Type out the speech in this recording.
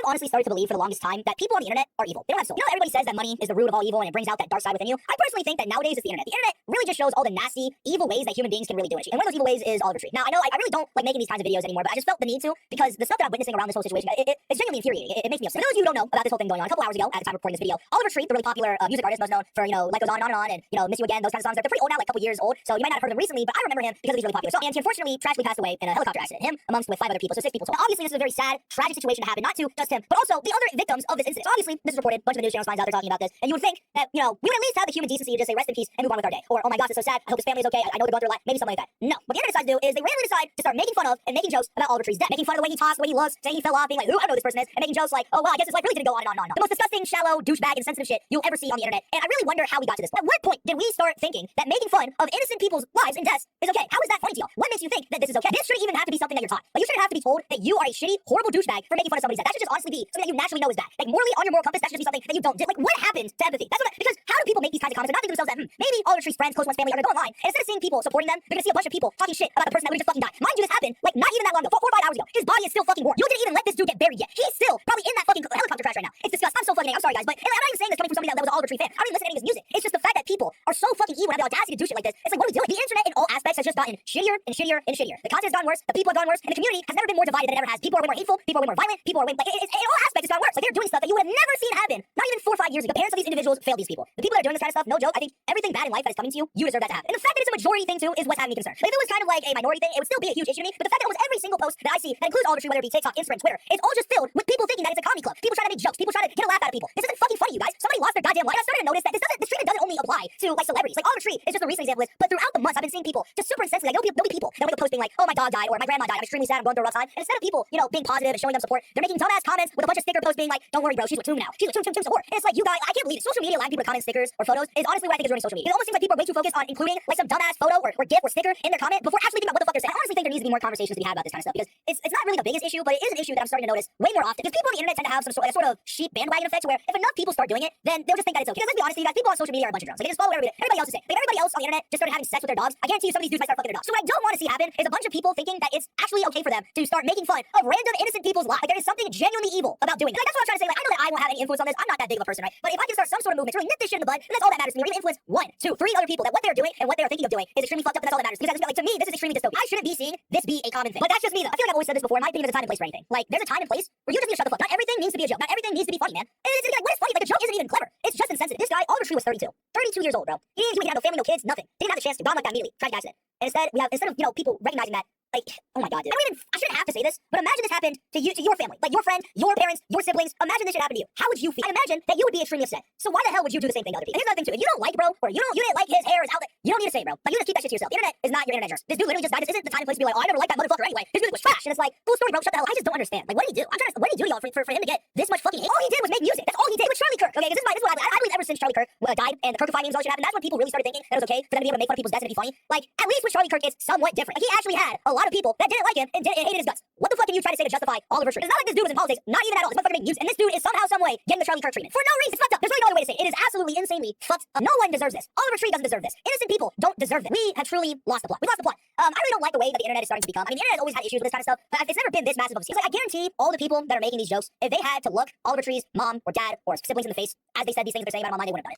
honestly started to believe for the longest time that people on the internet are evil. They don't have soul. You know, everybody says that money is the root of all evil and it brings out that dark side within you. I personally think that nowadays it's the internet. The internet really just shows all the nasty, evil ways that human beings can really do it. And one of those evil ways is Oliver Tree. Now, I know I really don't like making these kinds of videos anymore, but I just felt the need to because the stuff that I'm witnessing around this whole situation, it's genuinely infuriating. It makes me upset. For those of you who don't know about this whole thing going on, a couple hours ago, at the time of recording this video, Oliver Tree, the really popular music artist, most known for, you know, Life Goes On and On, and, you know, Miss You Again, those kinds of songs, they're pretty old now, like a couple years old, so you might not have heard them recently, but I remember him because of these really popular songs. And he unfortunately tragically passed away in a helicopter accident. Him amongst with 5 other people, so 6 people. So obviously this is a very sad, tragic situation to happen, not to just him, but also the other victims of this incident. So obviously this is reported, a bunch of the news channels finds out they're talking about this, and you would think that, you know, we would at least have the human decency to just say rest in peace and move on with our day. Or, oh my gosh, it's so sad, I hope his family is okay, I know they're going through a lot, maybe something like that. No. What the internet decides to do is they randomly decide to start making fun of and making jokes about Oliver Tree's death. Making fun of the way he talks, the way he looks, saying he fell off, being like, ooh, I know who this person is, and making jokes like, oh well, I guess his life really didn't go on and on and on. The most disgusting, shallow, douchebag, insensitive shit you'll ever see on the internet. And I really wonder how we got to this. At what point did we start thinking that making fun of innocent people's lives and deaths is okay? How is that funny to y'all? What makes you think that this is okay? This shouldn't even have to be something that you're taught. Like, you shouldn't have to be told that you are a shitty, horrible douchebag for making fun of somebody's death. That should just honestly be something that you naturally know is bad. Like, morally on your moral compass, that should just be something that you don't do. Like, what happens to empathy? That's what because how do people make these kinds of comments and not think to themselves that maybe Oliver Tree's friends, close ones, family are gonna go online, and instead of seeing people supporting them, they're gonna see a bunch of people talking shit about the person that would just fucking die. Mind you, this happened like not even that long ago, 4 or 5 hours ago. His body is still fucking warm. You didn't even let this dude get buried yet. He's still probably in that fucking helicopter crash right now. It's disgusting. I'm so fucking I'm sorry guys, but I'm not even saying this coming from somebody that was an Oliver Tree fan. I don't even listen to any of his music. It's just the fact that people are so fucking evil and have the audacity to do shit like this. It's like, what are we doing? The internet in all aspects has just gotten shittier and shittier and shittier. The content has gotten worse, the people have gotten worse, and the community has never been more divided than it ever has. People are way more hateful, people are way more violent, people are way like in all aspects it's gotten worse. Like, they're doing stuff that you would have never seen happen, not even 4 or 5 years ago. The parents of these individuals failed these people. The people that are doing this kind of stuff, no joke, I think everything bad in life that is coming to you, you deserve that to happen. And the fact that it's a majority thing too is what's having me concerned. Like, if it was kind of like a minority thing, it would still be a huge issue to me, but the fact that almost every single post that I see that includes Oliver Tree, whether it be TikTok, Instagram, Twitter, it's all just filled with people thinking that it's a comedy club. People trying to make jokes, people trying to get a laugh out of people. This isn't fucking funny, you guys. Somebody lost their goddamn life. And I started to notice that this treatment doesn't only apply to like celebrities. Like, Oliver Tree is just a recent example of this, but throughout the months I've been seeing people just super insensitive. Like, there'll be people that'll make a post being like, oh, my dog died, or my grandma died, I'm extremely sad, I'm going through a rough time. And instead of people, you know, being positive and showing them support, they're making dumbass comments with a bunch of sticker posts being like, don't worry bro, she's with Tomb now. She's with Tomb support. And it's like, you guys, I can't believe it. Social media allowing people to comment stickers or photos is honestly what I think is ruining social media. It almost seems like people are way too focused on including like some dumbass photo or GIF or sticker in their comment before actually thinking about what the fuck they're saying. I honestly think there needs to be more conversations to be had about this kind of stuff because it's not really the biggest issue, but it is an issue that I'm starting to notice way more often. Because people on the internet tend to have some sort of sheep bandwagon effect where if enough people start doing it, then they'll just think that it's okay. Because let's be honest with you guys, people on social media are a bunch of drums. Like, they just follow whatever everybody else is saying. Like, if everybody else on the internet just started having sex with their dogs, I guarantee you some of these dudes might start fucking their dogs. So what I don't want to see happen is a bunch of people thinking that it's actually okay for them to start making fun of random innocent people's lives. Like, there is something genuinely evil about doing that. Like, that's what I'm trying to say. Like, I know that I won't have any influence on this. I'm not that big of a person, right? But if I can start some sort of movement to really nip this shit in the bud, then that's all that matters to me. Or even influence 1, 2, 3 other people that what they're doing and what they're thinking of doing is extremely fucked up, and that's all that matters. Because like, to me, this is extremely dystopian. I shouldn't be seeing this be a common thing. But that's just me though. I feel like I've always said this before. In my opinion, there's a time and place for anything. Like, there's a time and place where you just need to shut the fuck. Not everything needs to be a joke. Not everything needs to be funny, man. And it's like, what is funny? Like, the joke isn't even clever. It's just insensitive. This guy, Oliver Tree, was 32. 32 years old, bro. He had no family, no kids, nothing. Didn't have the chance to. Gone like that immediately. Tragic accident. And instead of, you know, people recognizing that, like, oh my god, dude. I shouldn't have to say this, but imagine this happened to you, to your family. Like, your friends, your parents, your siblings. Imagine this should happen to you. How would you feel? I imagine that you would be extremely upset. So why the hell would you do the same thing to other people? And here's another thing too. If you don't like bro, or you didn't like his hair, his outfit, you don't need to say bro. Like, you just keep that shit to yourself. The internet is not your internet nurse. This dude literally just died. This isn't the time and place to be like, oh, I never liked that motherfucker anyway. His music was trash. And it's like, full story, bro. Shut the hell up. I just don't understand. Like, what did he do? What did he do to y'all for him to get this much fucking hate? All he did was make music. That's all he did with Charlie Kirk. Okay, this is what I believe ever since Charlie Kirk died and the Kirkified memes all shit happened. That's when people really started thinking that it was okay for them to be able to make fun of people's deaths and it'd be funny. Like, at least with Charlie Kirk, it's somewhat different. Like, he actually had a lot of people that didn't like him and hated his guts. What the fuck can you try to say to justify Oliver Tree? It's not like this dude was in politics, not even at all. This motherfucker made music, and this dude is somehow, some way getting the Charlie Kirk treatment for no reason. It's fucked up. There's really no other way to say it. It is absolutely insanely fucked up. No one deserves this. Oliver Tree doesn't deserve this. Innocent people don't deserve this. We have truly lost the plot. We lost the plot. I really don't like the way that the internet is starting to become. I mean, the internet has always had issues with this kind of stuff, but it's never been this massive of a scene. It's like, I guarantee all the people that are making these jokes, if they had to look Oliver Tree's mom or dad or siblings in the face as they said these things they're saying about him online, they wouldn't have done it.